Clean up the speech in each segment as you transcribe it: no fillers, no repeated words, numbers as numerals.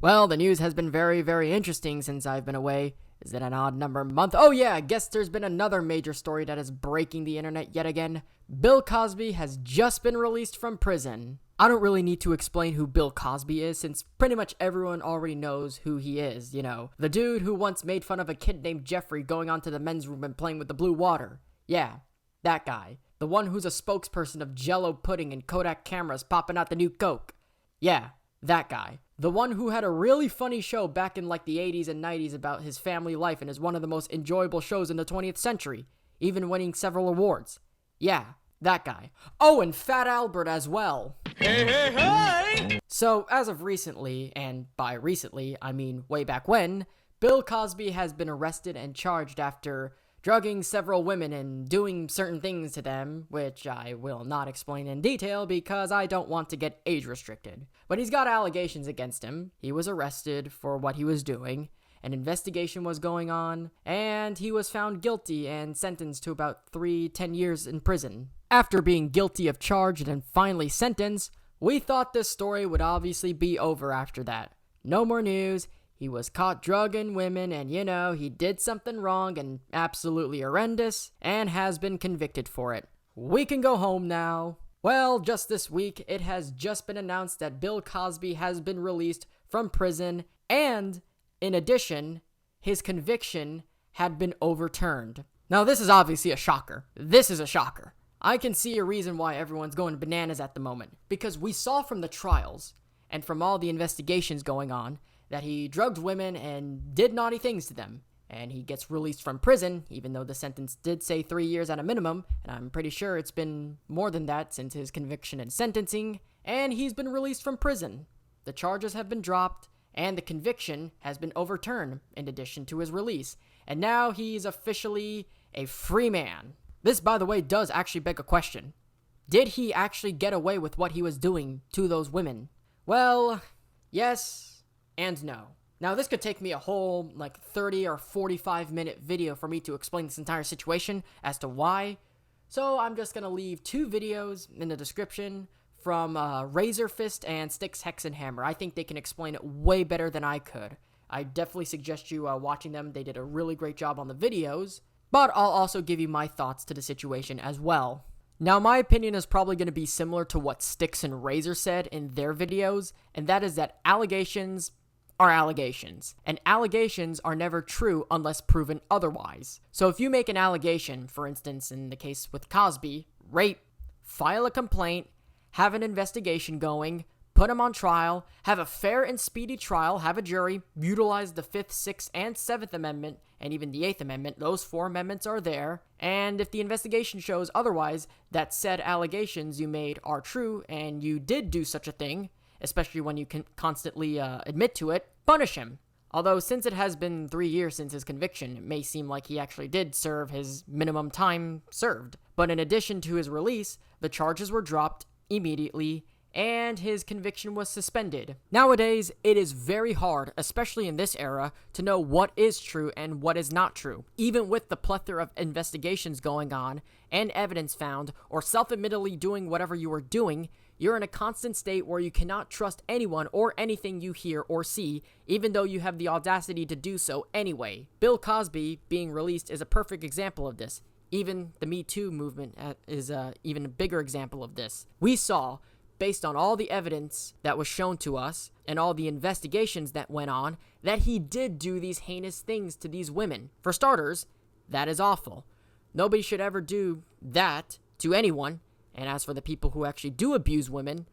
Well, the news has been very, very interesting since I've been away. Is it an odd number month? Oh yeah, I guess there's been another major story that is breaking the internet yet again. Bill Cosby has just been released from prison. I don't really need to explain who Bill Cosby is since pretty much everyone already knows who he is, you know. The dude who once made fun of a kid named Jeffrey going onto the men's room and playing with the blue water. Yeah, that guy. The one who's a spokesperson of Jell-O pudding and Kodak cameras popping out the new Coke. Yeah, that guy. The one who had a really funny show back in like the 80s and 90s about his family life and is one of the most enjoyable shows in the 20th century, even winning several awards. Yeah, that guy. Oh, and Fat Albert as well. Hey! So, as of recently, and by recently, I mean way back when, Bill Cosby has been arrested and charged after drugging several women and doing certain things to them, which I will not explain in detail because I don't want to get age restricted. But he's got allegations against him. He was arrested for what he was doing. An investigation was going on, and he was found guilty and sentenced to about 10 years in prison. After being guilty of charge and finally sentenced, we thought this story would obviously be over after that. No more news. He was caught drugging women and, you know, he did something wrong and absolutely horrendous and has been convicted for it. We can go home now. Well, just this week, it has just been announced that Bill Cosby has been released from prison and, in addition, his conviction had been overturned. Now, this is obviously a shocker. This is a shocker. I can see a reason why everyone's going bananas at the moment, because we saw from the trials and from all the investigations going on that he drugged women and did naughty things to them. And he gets released from prison, even though the sentence did say 3 years at a minimum, and I'm pretty sure it's been more than that since his conviction and sentencing, and he's been released from prison. The charges have been dropped, and the conviction has been overturned in addition to his release, and now he's officially a free man. This, by the way, does actually beg a question. Did he actually get away with what he was doing to those women? Well, yes and no. Now, this could take me a whole, 30 or 45-minute video for me to explain this entire situation as to why. So I'm just going to leave 2 videos in the description from Razor Fist and Styx Hex and Hammer. I think they can explain it way better than I could. I definitely suggest you watching them. They did a really great job on the videos. But I'll also give you my thoughts to the situation as well. Now, my opinion is probably going to be similar to what Styx and Razor said in their videos, and that is that allegations are allegations, and allegations are never true unless proven otherwise. So if you make an allegation, for instance, in the case with Cosby, rape, file a complaint, have an investigation going, put him on trial, have a fair and speedy trial, have a jury, utilize the 5th, 6th, and 7th Amendment, and even the 8th Amendment, those 4 amendments are there, and if the investigation shows otherwise that said allegations you made are true and you did do such a thing, especially when you can constantly admit to it, punish him. Although, since it has been 3 years since his conviction, it may seem like he actually did serve his minimum time served. But in addition to his release, the charges were dropped immediately, and his conviction was suspended. Nowadays, it is very hard, especially in this era, to know what is true and what is not true. Even with the plethora of investigations going on, and evidence found, or self-admittedly doing whatever you are doing, you're in a constant state where you cannot trust anyone or anything you hear or see, even though you have the audacity to do so anyway. Bill Cosby being released is a perfect example of this. Even the Me Too movement is even a bigger example of this. We saw, based on all the evidence that was shown to us and all the investigations that went on, that he did do these heinous things to these women. For starters, that is awful. Nobody should ever do that to anyone. And as for the people who actually do abuse women,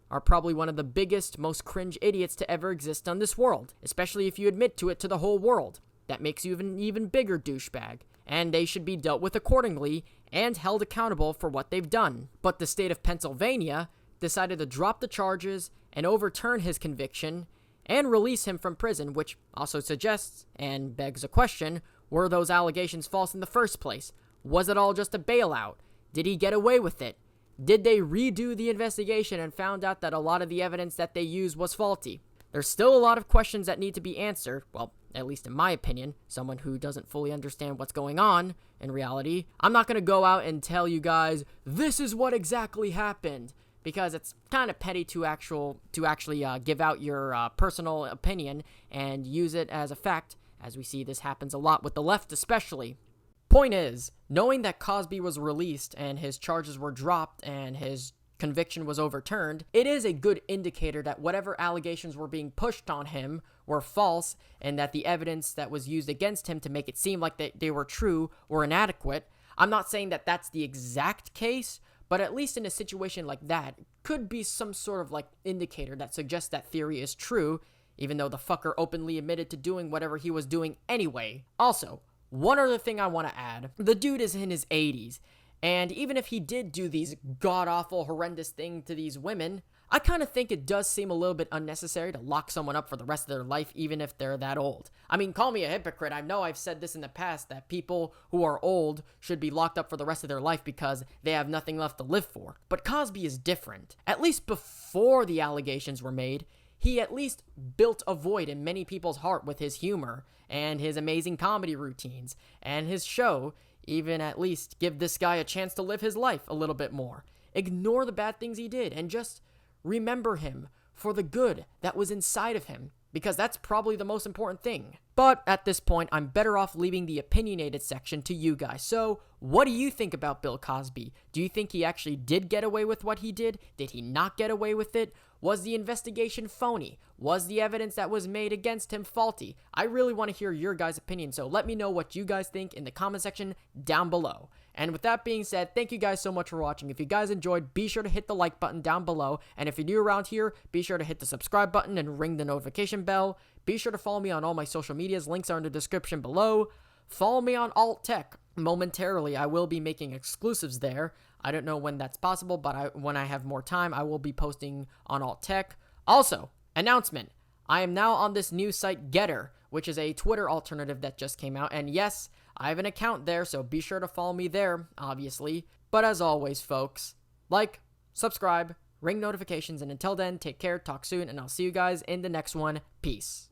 are probably one of the biggest, most cringe idiots to ever exist on this world, especially if you admit to it to the whole world. That makes you an even bigger douchebag, and they should be dealt with accordingly and held accountable for what they've done. But the state of Pennsylvania decided to drop the charges and overturn his conviction and release him from prison, which also suggests and begs a question, were those allegations false in the first place? Was it all just a bailout? Did he get away with it? Did they redo the investigation and found out that a lot of the evidence that they used was faulty? There's still a lot of questions that need to be answered, well, at least in my opinion, someone who doesn't fully understand what's going on in reality. I'm not going to go out and tell you guys, this is what exactly happened. because it's kind of petty to actually give out your personal opinion and use it as a fact, as we see this happens a lot with the left especially. Point is, knowing that Cosby was released and his charges were dropped and his conviction was overturned, it is a good indicator that whatever allegations were being pushed on him were false, and that the evidence that was used against him to make it seem like they were true were inadequate. I'm not saying that that's the exact case, but at least in a situation like that, could be some sort of like indicator that suggests that theory is true, even though the fucker openly admitted to doing whatever he was doing anyway. Also, one other thing I want to add, the dude is in his 80s, and even if he did do these god-awful, horrendous things to these women, I kind of think it does seem a little bit unnecessary to lock someone up for the rest of their life, even if they're that old. I mean, call me a hypocrite. I know I've said this in the past, that people who are old should be locked up for the rest of their life because they have nothing left to live for. But Cosby is different. At least before the allegations were made, he at least built a void in many people's heart with his humor and his amazing comedy routines and his show. Even at least give this guy a chance to live his life a little bit more. Ignore the bad things he did and just remember him for the good that was inside of him, because that's probably the most important thing. But at this point, I'm better off leaving the opinionated section to you guys. So, what do you think about Bill Cosby? Do you think he actually did get away with what he did? Did he not get away with it? Was the investigation phony? Was the evidence that was made against him faulty? I really want to hear your guys' opinion, so let me know what you guys think in the comment section down below. And with that being said, thank you guys so much for watching. If you guys enjoyed, be sure to hit the like button down below. And if you're new around here, be sure to hit the subscribe button and ring the notification bell. Be sure to follow me on all my social medias. Links are in the description below. Follow me on Alt Tech. Momentarily, I will be making exclusives there. I don't know when that's possible, but when I have more time, I will be posting on Alt Tech. Also, announcement. I am now on this new site, Getter, which is a Twitter alternative that just came out. And yes, I have an account there, so be sure to follow me there, obviously. But as always, folks, like, subscribe, ring notifications, and until then, take care, talk soon, and I'll see you guys in the next one. Peace.